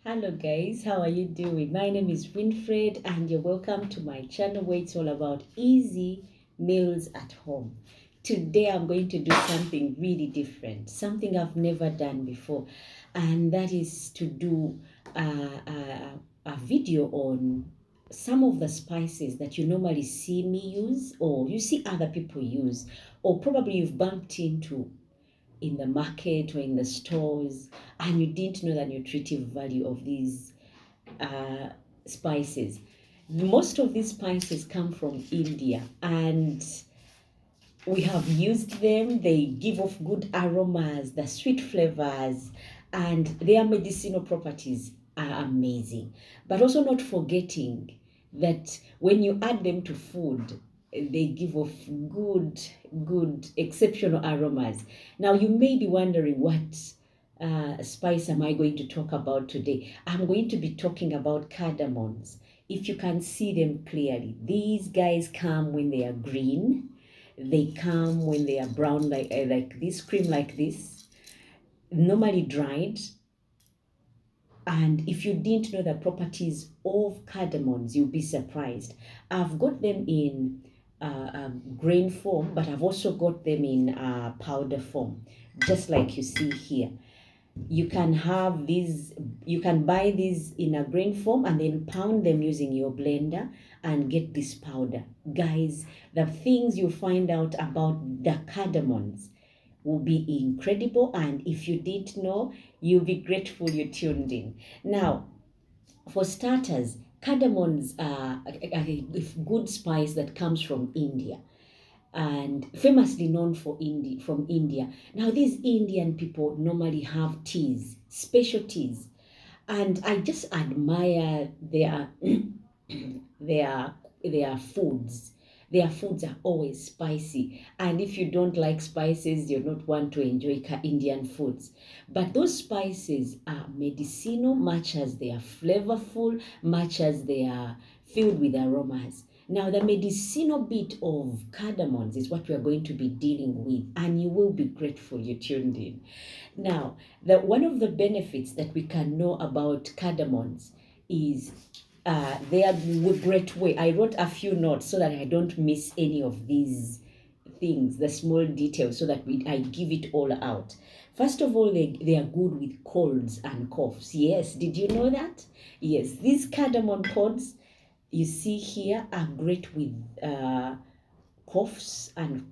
Hello guys, how are you doing? My name is Winfred and you're welcome to my channel where it's all about easy meals at home. Today I'm going to do something really different, something I've never done before, and that is to do a video on some of the spices that you normally see me use or you see other people use, or probably you've bumped into in the market or in the stores and you didn't know the nutritive value of these uh, spices. Most of these spices come from India and we have used them. They give off good aromas, the sweet flavors, and their medicinal properties are amazing. But also not forgetting that when you add them to food, they give off good, exceptional aromas. Now, you may be wondering what spice am I going to talk about today? I'm going to be talking about cardamoms. If you can see them clearly, these guys come when they are green. They come when they are brown, like this, cream like this, normally dried. And if you didn't know the properties of cardamoms, you'll be surprised. I've got them in grain form, but I've also got them in powder form, just like you see here. You can have these, you can buy these in a grain form and then pound them using your blender and get this powder. Guys, the things you find out about the cardamoms will be incredible, and if you didn't know, you'll be grateful you tuned in. Now, for starters, cardamoms are a good spice that comes from India and famously known from India. Now, these Indian people normally have teas, special teas, and I just admire their their their foods. Their foods are always spicy, and if you don't like spices, you're not one to enjoy Indian foods. But those spices are medicinal, much as they are flavorful, much as they are filled with aromas. Now, the medicinal bit of cardamoms is what we are going to be dealing with, and you will be grateful you tuned in. Now, one of the benefits that we can know about cardamoms is they are a great way. I wrote a few notes so that I don't miss any of these things, the small details, so that I give it all out. First of all, they are good with colds and coughs. Yes, did you know that? Yes, these cardamom pods you see here are great with coughs and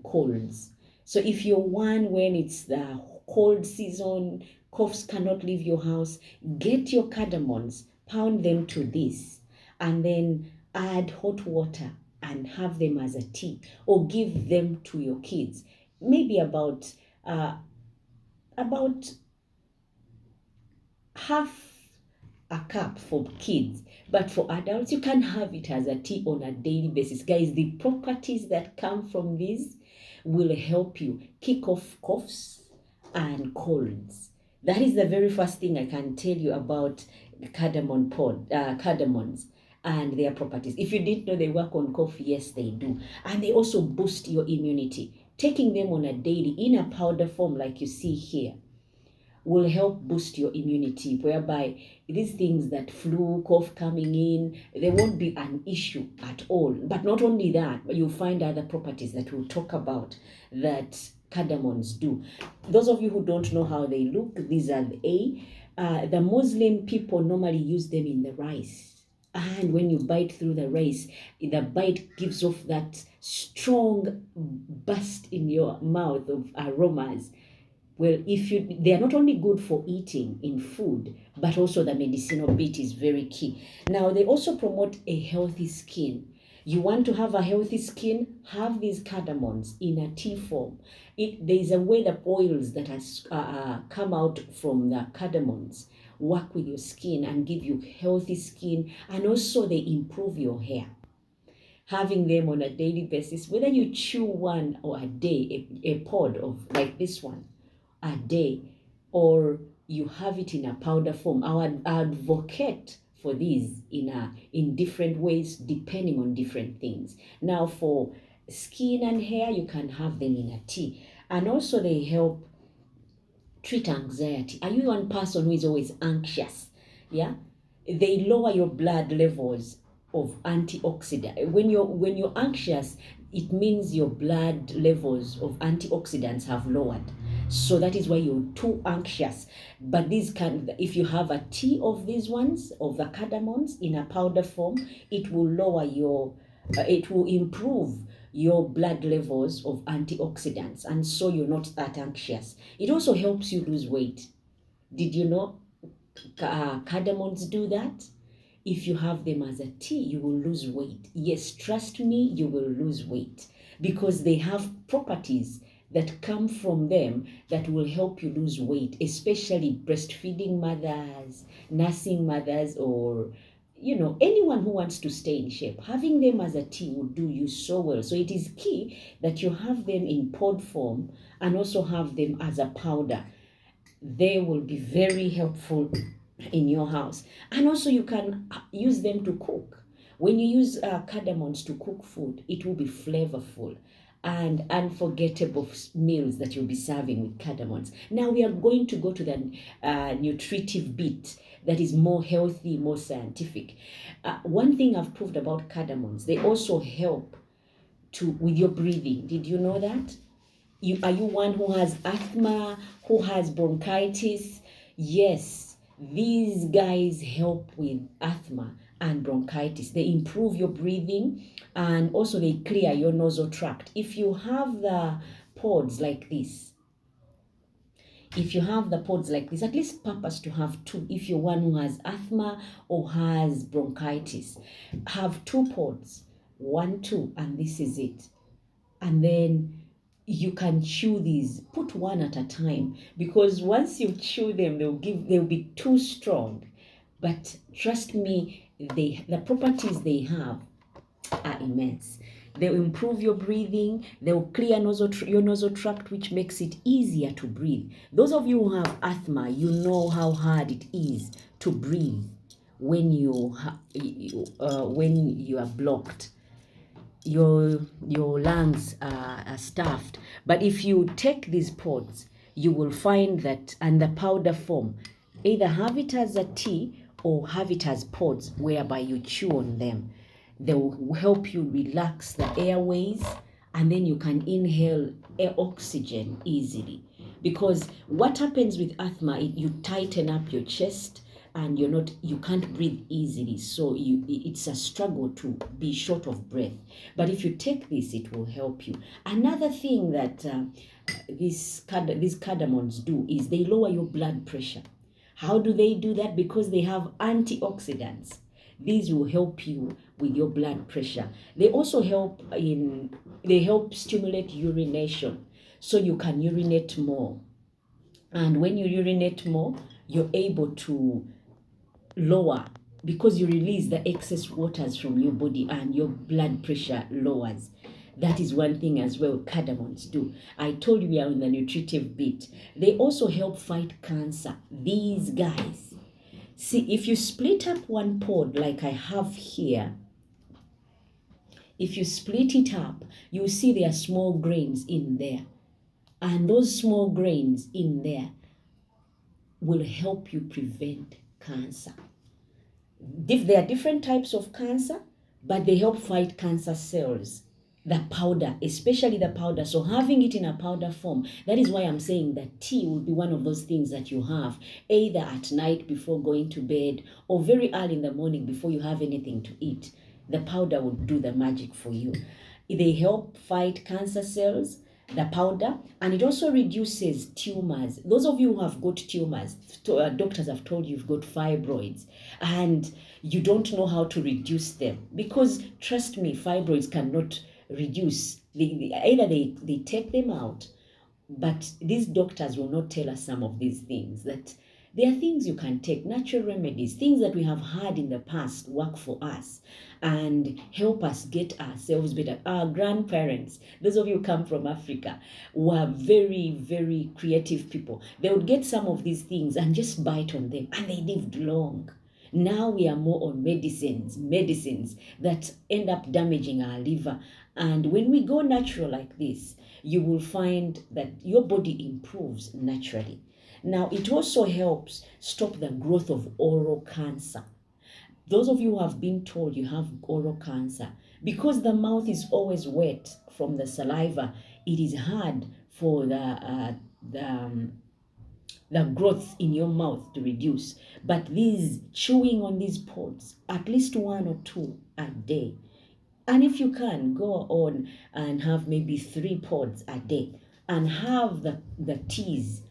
colds. So if you're one when it's the cold season, coughs cannot leave your house, get your cardamoms, pound them to this, and then add hot water and have them as a tea, or give them to your kids. Maybe about half a cup for kids, but for adults you can have it as a tea on a daily basis. Guys, the properties that come from this will help you kick off coughs and colds. That is the very first thing I can tell you about cardamoms and their properties. If you didn't know they work on cough, yes they do, and they also boost your immunity. Taking them on a daily in a powder form like you see here will help boost your immunity, whereby these things that flu, cough coming in, they won't be an issue at all. But not only that, but you'll find other properties that we'll talk about that cardamoms do. Those of you who don't know how they look, these are the Muslim people normally use them in the rice. And when you bite through the rice, the bite gives off that strong burst in your mouth of aromas. Well, they are not only good for eating in food, but also the medicinal bit is very key. Now, they also promote a healthy skin. You want to have a healthy skin, have these cardamoms in a tea form. There is a way the oils that has come out from the cardamoms work with your skin and give you healthy skin, and also they improve your hair. Having them on a daily basis, whether you chew one or a day, a pod of like this one, a day, or you have it in a powder form. I would advocate for these in different ways depending on different things. Now, for skin and hair, you can have them in a tea, and also they help treat anxiety. Are you one person who is always anxious? Yeah, they lower your blood levels of antioxidant. When you're anxious, it means your blood levels of antioxidants have lowered. So that is why you're too anxious. But if you have a tea of these ones, of the cardamoms in a powder form, it will it will improve your blood levels of antioxidants, and so you're not that anxious. It also helps you lose weight. Did you know cardamoms do that? If you have them as a tea, you will lose weight. Yes, trust me, you will lose weight because they have properties that come from them that will help you lose weight, especially breastfeeding mothers, nursing mothers, or anyone who wants to stay in shape. Having them as a tea will do you so well. So it is key that you have them in pod form and also have them as a powder. They will be very helpful in your house. And also you can use them to cook. When you use cardamoms to cook food, it will be flavorful and unforgettable meals that you'll be serving with cardamoms. Now we are going to go to the nutritive bit that is more healthy, more scientific. One thing I've proved about cardamoms, they also help with your breathing. Did you know that? Are you one who has asthma, who has bronchitis? Yes, these guys help with asthma and bronchitis. They improve your breathing and also they clear your nasal tract. If you have the pods like this, at least purpose to have two. If you're one who has asthma or has bronchitis, have two pods, 1, 2, and this is it. And then you can chew these, put one at a time, because once you chew them, they'll be too strong. But trust me, the properties they have are immense. They'll improve your breathing, they'll clear your nasal tract, which makes it easier to breathe. Those of you who have asthma, you know how hard it is to breathe when you are blocked. Your lungs are stuffed. But if you take these pods, you will find that, and the powder form, either have it as a tea or have it as pods whereby you chew on them. They will help you relax the airways, and then you can inhale oxygen easily. Because what happens with asthma, you tighten up your chest and you can't breathe easily, so it's a struggle to be short of breath. But if you take this, it will help you. Another thing that these cardamoms do is they lower your blood pressure. How do they do that? Because they have antioxidants. These will help you with your blood pressure. They also help stimulate urination, so you can urinate more. And when you urinate more, you're able to lower, because you release the excess waters from your body and your blood pressure lowers. That is one thing as well cardamoms do. I told you we are in the nutritive bit. They also help fight cancer. These guys. See, if you split up one pod like I have here, if you split it up, you see there are small grains in there. And those small grains in there will help you prevent cancer. There are different types of cancer, but they help fight cancer cells. The powder, especially the powder. So having it in a powder form, that is why I'm saying that tea will be one of those things that you have either at night before going to bed or very early in the morning before you have anything to eat. The powder will do the magic for you. They help fight cancer cells, the powder, and it also reduces tumors. Those of you who have got tumors, doctors have told you you've got fibroids and you don't know how to reduce them, because trust me, fibroids cannot reduce. Either they take them out, but these doctors will not tell us some of these things, that there are things you can take, natural remedies, things that we have had in the past work for us and help us get ourselves better. Our grandparents, those of you who come from Africa, were very, very creative people. They would get some of these things and just bite on them, and they lived long. Now we are more on medicines that end up damaging our liver. And when we go natural like this, you will find that your body improves naturally. Now, it also helps stop the growth of oral cancer. Those of you who have been told you have oral cancer, because the mouth is always wet from the saliva, it is hard for the growth in your mouth to reduce. But these chewing on these pods, at least 1 or 2 a day, and if you can, go on and have maybe 3 pods a day, and have the teas.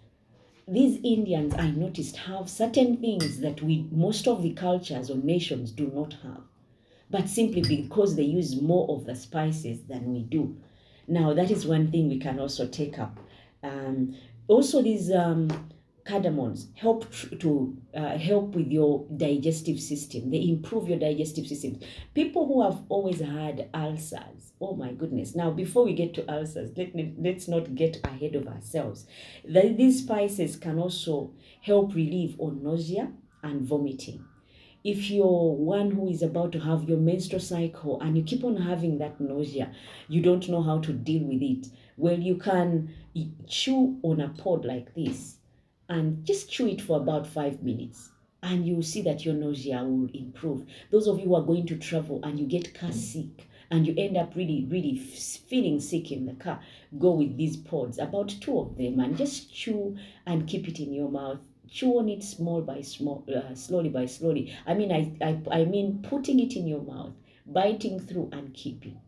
These Indians, I noticed, have certain things that most of the cultures or nations do not have, but simply because they use more of the spices than we do. Now, that is one thing we can also take up. Also, these cardamoms help help with your digestive system. They improve your digestive system. People who have always had ulcers, oh my goodness. Now, before we get to ulcers, let's not get ahead of ourselves. These spices can also help relieve on nausea and vomiting. If you're one who is about to have your menstrual cycle and you keep on having that nausea, you don't know how to deal with it, well, you can chew on a pod like this and just chew it for about 5 minutes, and you'll see that your nausea will improve. Those of you who are going to travel and you get car sick and you end up really feeling sick in the car, go with these pods, about 2 of them, and just chew and keep it in your mouth. Chew on it small by small, slowly by slowly. I mean putting it in your mouth, biting through and keeping,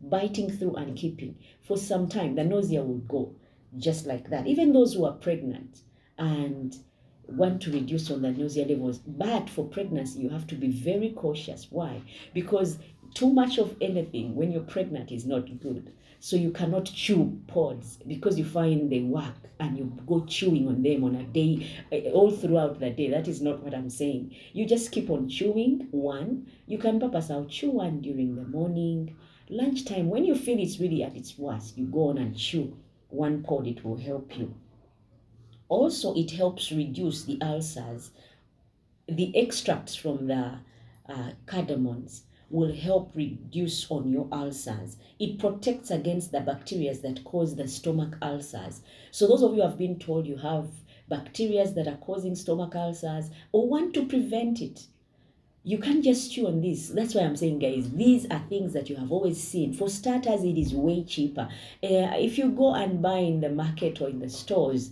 biting through and keeping for some time. The nausea will go just like that. Even those who are pregnant and want to reduce on the nausea levels, but for pregnancy you have to be very cautious. Why? Because too much of anything when you're pregnant is not good. So you cannot chew pods, because you find they work and you go chewing on them on a day, all throughout the day. That is not what I'm saying. You just keep on chewing one. You can purpose out, chew one during the morning, lunchtime. When you feel it's really at its worst, you go on and chew 1 pod. It will help you. Also, it helps reduce the ulcers. The extracts from the cardamoms will help reduce on your ulcers. It protects against the bacteria that cause the stomach ulcers. So those of you who have been told you have bacteria that are causing stomach ulcers or want to prevent it, you can't just chew on this. That's why I'm saying, guys, these are things that you have always seen. For starters, it is way cheaper. If you go and buy in the market or in the stores,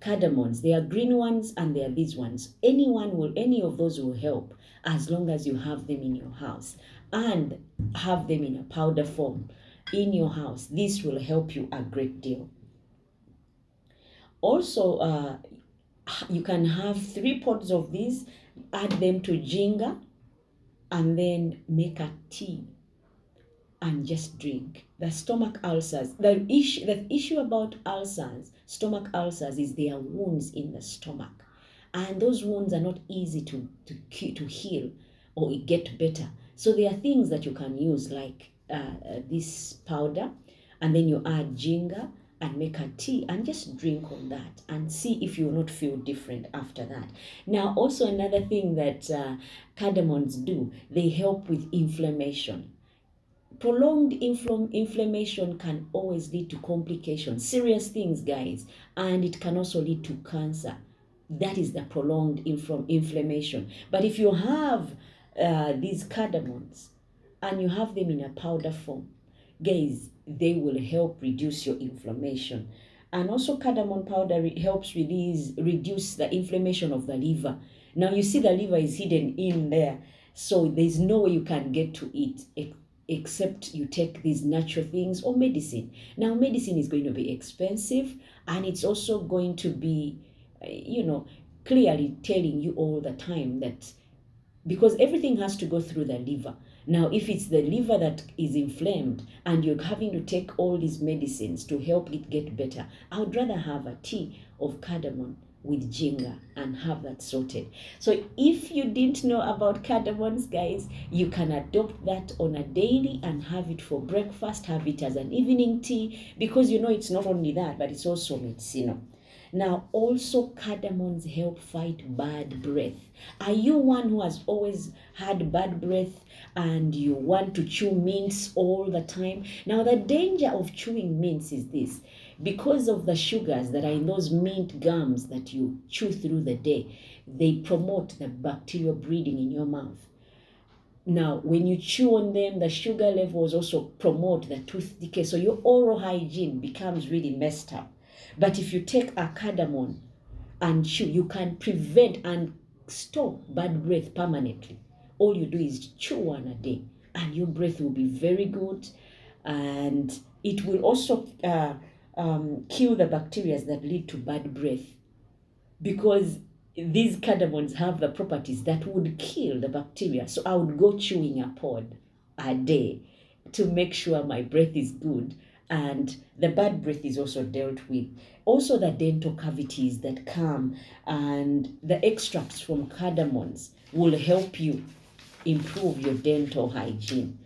cardamoms, there are green ones and there are these ones. Any of those will help, as long as you have them in your house and have them in a powder form in your house. This will help you a great deal. Also, you can have 3 pods of these, add them to ginger, and then make a tea and just drink. The stomach ulcers, the issue about ulcers, stomach ulcers, is there are wounds in the stomach, and those wounds are not easy to heal or get better. So there are things that you can use, like this powder, and then you add ginger and make a tea and just drink on that and see if you will not feel different after that. Now, also another thing that cardamoms do, they help with inflammation. Prolonged inflammation can always lead to complications, serious things, guys, and it can also lead to cancer. That is the prolonged inflammation. But if you have these cardamoms and you have them in a powder form, guys, they will help reduce your inflammation. And also, cardamom powder helps reduce the inflammation of the liver. Now, you see the liver is hidden in there, so there's no way you can get to it except you take these natural things or medicine. Now, medicine is going to be expensive, and it's also going to be, clearly telling you all the time that, because everything has to go through the liver. Now, if it's the liver that is inflamed and you're having to take all these medicines to help it get better, I would rather have a tea of cardamom with ginger and have that sorted. So if you didn't know about cardamoms, guys, you can adopt that on a daily and have it for breakfast, have it as an evening tea, because it's not only that, but it's also medicinal. Now, also, cardamoms help fight bad breath. Are you one who has always had bad breath and you want to chew mints all the time? Now, the danger of chewing mints is this. Because of the sugars that are in those mint gums that you chew through the day, they promote the bacterial breeding in your mouth. Now, when you chew on them, the sugar levels also promote the tooth decay. So your oral hygiene becomes really messed up. But if you take a cardamom and chew, you can prevent and stop bad breath permanently. All you do is chew one a day, and your breath will be very good, and it will also kill the bacteria that lead to bad breath, because these cardamoms have the properties that would kill the bacteria. So I would go chewing a pod a day to make sure my breath is good, and the bad breath is also dealt with. Also the dental cavities that come, and the extracts from cardamoms will help you improve your dental hygiene.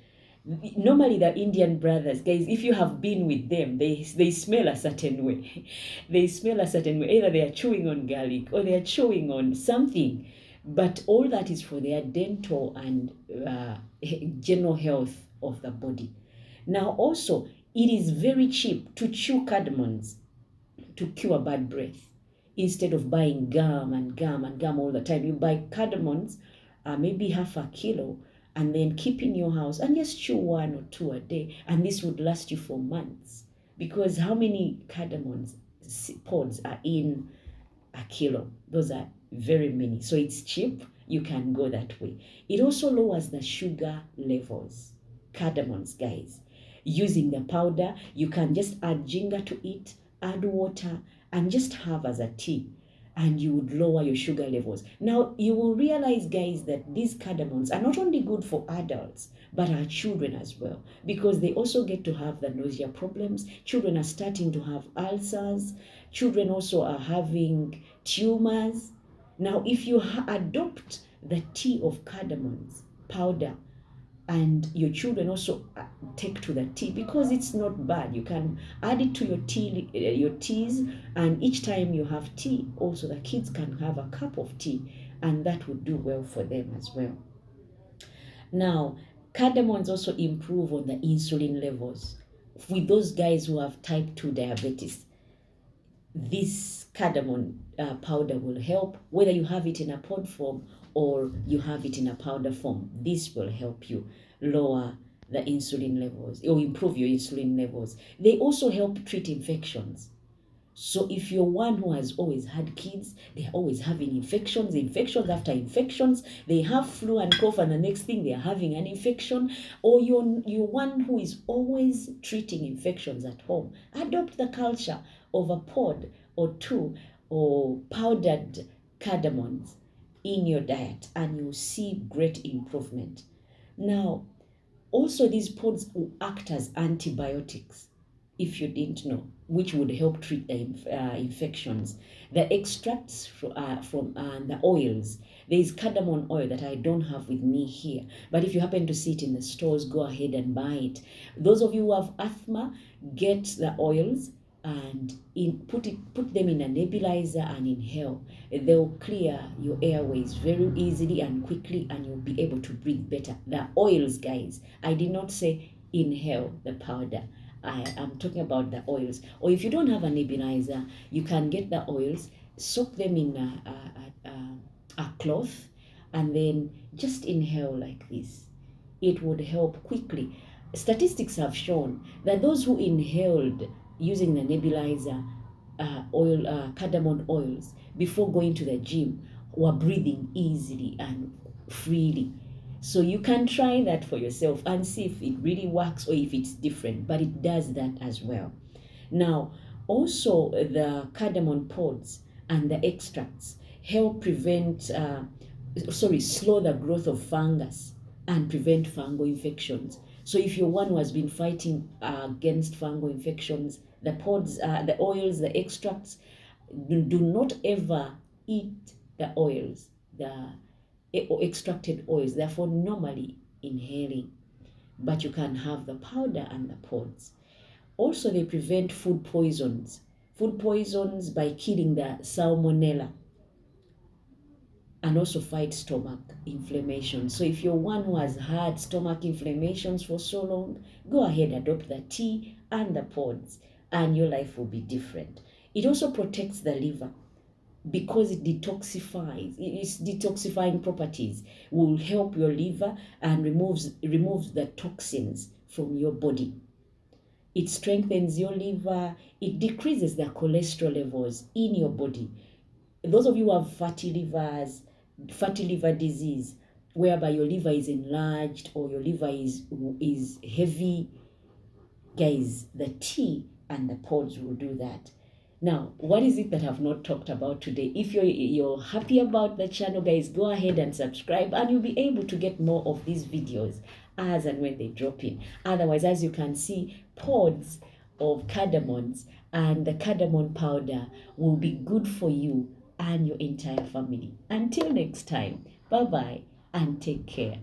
Normally the Indian brothers, guys, if you have been with them, they smell a certain way. They smell a certain way. Either they are chewing on garlic or they are chewing on something. But all that is for their dental and general health of the body. Now also, it is very cheap to chew cardamoms to cure bad breath. Instead of buying gum and gum and gum all the time, you buy cardamoms, maybe half a kilo, and then keep in your house and just chew one or two a day, and this would last you for months. Because how many cardamoms pods are in a kilo? Those are very many. So it's cheap. You can go that way. It also lowers the sugar levels. Cardamoms, guys. Using the powder, you can just add ginger to it, add water, and just have as a tea, and you would lower your sugar levels. Now, you will realize, guys, that these cardamoms are not only good for adults, but our children as well, because they also get to have the nausea problems. Children are starting to have ulcers. Children also are having tumors. Now, if you adopt the tea of cardamoms powder, and your children also take to the tea, because it's not bad. You can add it to your teas, and each time you have tea, also the kids can have a cup of tea, and that would do well for them as well. Now, cardamoms also improve on the insulin levels. With those guys who have type 2 diabetes, this cardamom powder will help, whether you have it in a pod form or you have it in a powder form. This will help you lower the insulin levels or improve your insulin levels. They also help treat infections. So if you're one who has always had kids, they're always having infections after infections, they have flu and cough, and the next thing they're having an infection, or you're one who is always treating infections at home, adopt the culture of a pod or two or powdered cardamoms in your diet, and you'll see great improvement. Now, also these pods will act as antibiotics, if you didn't know, which would help treat the infections. The extracts from the oils. There is cardamom oil that I don't have with me here, but if you happen to see it in the stores, go ahead and buy it. Those of you who have asthma, get the oils and put them in a nebulizer and inhale. They'll clear your airways very easily and quickly, and you'll be able to breathe better. The oils, guys, I did not say inhale the powder. I am talking about the oils. Or if you don't have a nebulizer, you can get the oils, soak them in a cloth, and then just inhale like this. It would help quickly. Statistics have shown that those who inhaled using the nebulizer cardamom oils before going to the gym were breathing easily and freely. So you can try that for yourself and see if it really works or if it's different, but it does that as well. Now, also the cardamom pods and the extracts help slow the growth of fungus and prevent fungal infections. So if you're one who has been fighting against fungal infections, the pods, the oils, the extracts, do not ever eat the oils, the extracted oils. Therefore, normally inhaling, but you can have the powder and the pods. Also, they prevent food poisons by killing the salmonella, and also fight stomach inflammation. So if you're one who has had stomach inflammations for so long, go ahead, adopt the tea and the pods, and your life will be different. It also protects the liver because it detoxifies. Its detoxifying properties will help your liver and removes the toxins from your body. It strengthens your liver. It decreases the cholesterol levels in your body. Those of you who have fatty liver disease, whereby your liver is enlarged or your liver is heavy, guys, the tea and the pods will do that. Now, what is it that I've not talked about today? If you're happy about the channel, guys, go ahead and subscribe, and you'll be able to get more of these videos as and when they drop in. Otherwise, as you can see, pods of cardamoms and the cardamom powder will be good for you and your entire family. Until next time, bye bye and take care.